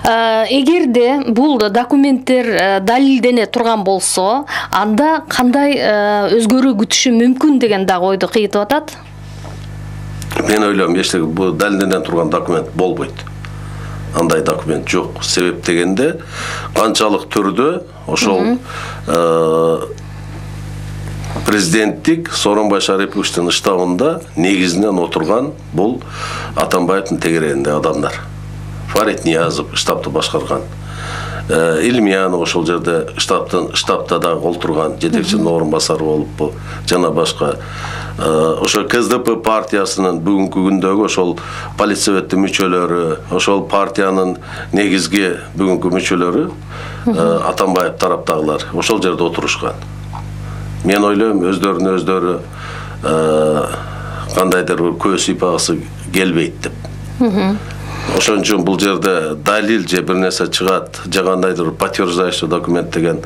Эгерде бул документтер далилдене турган болсо, анда кандай өзгөрүү күтүшү мүмкүн деген дагы ойду кыйтып атат. Мен ойлойм, эчтеги бул далилдене турган документ болбойт. Андай документ жок. Себеп дегенде канчалык түрдө ошол президенттик Сооронбай Шариповичтин штабында негизинен отурган бул Атамбаевдин тегерегинде адамдар. Фарид Ниязов штабты башкарган. Илмиянов ошол жерде штабта да отурган, жетекчинин орун басары болуп, жана башка. Ошол КСДП партиясынын бүгүнкү күндөгү ошол политсоветтин мүчөлөрү, ошол партиянын негизги бүгүнкү мүчөлөрү Атамбаев тараптагылар ошол жерде отурушкан. Мен ойлойм, өздөрүнө кандайдыр бир көз сыйпагысы келбейт деп. Ошон үчүн бул жерде далил же бир нерсе чыгат, же кандайдыр подтверждающий документ деген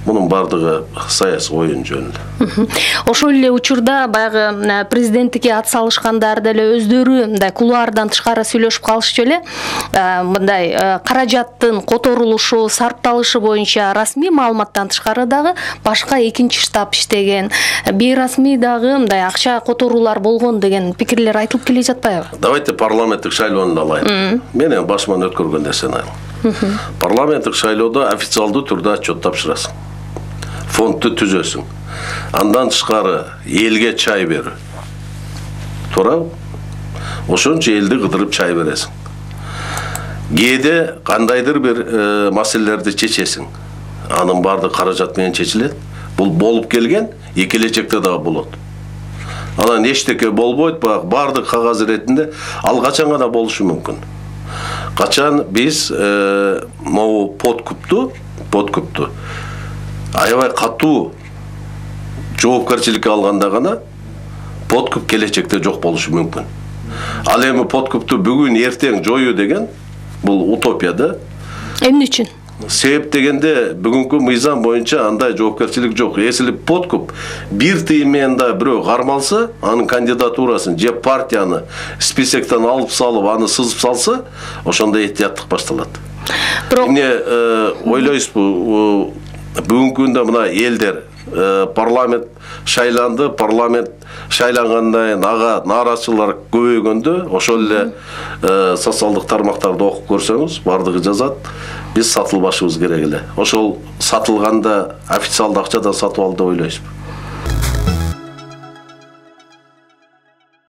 мунун бардыгы саясий оюн жөнүндө. Ошол эле учурда баягы президенттикке ат салышкандар деле өздөрү мындай кулуардан тышкары сүйлөшүп калышчу эле. Мындай каражаттын которулушу, сарпталышы боюнча расмий маалыматтан тышкары дагы башка экинчи штаб иштеген, бейрасмий дагы мындай акча которуулар болгон деген пикирлер айтылып келе жатпайбы? Давайте парламенттик шайлоону алайык. Мен эми башыман өткөргөн нерсени айтам. Парламенттик шайлоодо официалдуу түрдө отчет тапшырасың. Фондду түзөсүң. Андан тышкары элге чай берүү. Туурабы? Ошончо элди кыдырып чай бересиң. Кээде кандайдыр бир маселелерди чечесиң. Анын баардыгы каражат менен чечилет. Бул болуп келген, келечекте дагы болот. Анан эчтеке болбойт, баардык кагаз иретинде ал качан гана болушу мүмкүн. Качан биз могу подкупту аябай катуу жоопкерчиликке алганда гана подкуп келечекте жок болушу мүмкүн. Ал эми подкупту бүгүн эртең жоюу деген бул утопия да. Эмне үчүн? Себеп дегенде бүгүнкү мыйзам боюнча андай жоопкерчилик жок. Если подкуп бир тыйын менен да бирөө кармалса, анын кандидатурасын же партияны списоктон алып салып, аны сызып салса, ошондо эhtiyаттык башталат. Эмне ойлойсузбу, бүгүнкү күндө мына элдер парламент шайланды, парламент шайлангандан кийин ага нааразычылар көбөйгөндө, ошол эле социалдык тармактарды окуп көрсөңүз, бардыгы жазат. Biz satılbaşımız gerek ele. Ошол сатылганда официалдуу акчадан сатып алды деп ойлойсузбу?